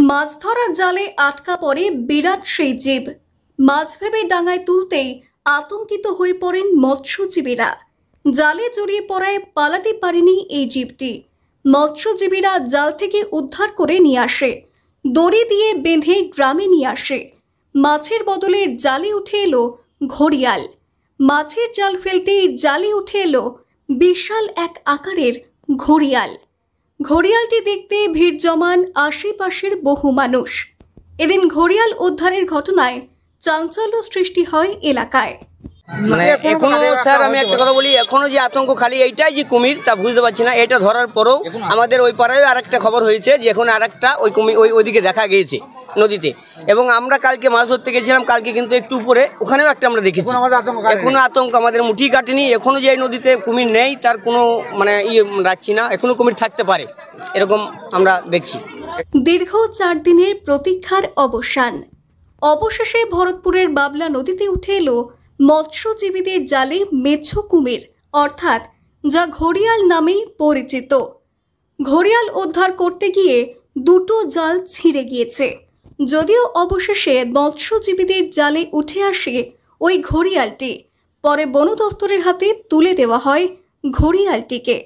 মাছ ধরার জালে আটকা পড়ে বিরাট সেই জীব। মাছ ভেবে ডাঙায় তুলতেই আতঙ্কিত হয়ে পড়েন মৎস্যজীবীরা। জালে জড়িয়ে পড়ায় পালাতে পারেনি এই জীবটি। মৎস্যজীবীরা জাল থেকে উদ্ধার করে নিয়ে আসে, দড়ি দিয়ে বেঁধে গ্রামে নিয়ে আসে। মাছের বদলে জালে উঠে এলো ঘড়িয়াল। মাছের জাল ফেলতেই জালে উঠে এলো বিশাল এক আকারের ঘড়িয়াল। ঘড়িয়ালটি দেখতে ভিড় জমান আশেপাশের বহু মানুষ। এদিন ঘড়িয়াল উদ্ধারের ঘটনায় চাঞ্চল্য সৃষ্টি হয় এলাকায়। মানে এখনো স্যার আমি একটা কথা বলি, এখনো যে আতঙ্ক খালি এইটাই যে কুমির তা বুঝতে পারছি না। এটা ধরার পরেও আমাদের ওই পাড়ায় আরেকটা খবর হয়েছে যে এখন আরেকটা ওই কুমির ওইদিকে দেখা গিয়েছে নদীতে, এবং আমরা কালকে মাছ ধরতে গেছিলাম। কালকে কিন্তু একটু উপরে ওখানেও একটা আমরা দেখেছি। এখনো আতঙ্ক আমাদের মুঠি কাটেনি। এখনো যে এই নদীতে কুমির নেই তার কোনো মানে রাখছি না, এখনো কুমির থাকতে পারে এরকম আমরা দেখছি। দীর্ঘ 4 দিনের প্রতীক্ষার অবসান। অবশেষে ভরতপুরের বাবলা নদীতে উঠে এলো মৎস্যজীবীদের জালে মেছো কুমির, অর্থাৎ যা ঘড়িয়াল নামেই পরিচিত। ঘড়িয়াল উদ্ধার করতে গিয়ে দুটো জাল ছিঁড়ে গিয়েছে। যদিও অবশেষে মৎস্যজীবীদের জালে উঠে আসে ওই ঘড়িয়ালটি, পরে বন দফতরের হাতে তুলে দেওয়া হয় ঘড়িয়ালটিকে।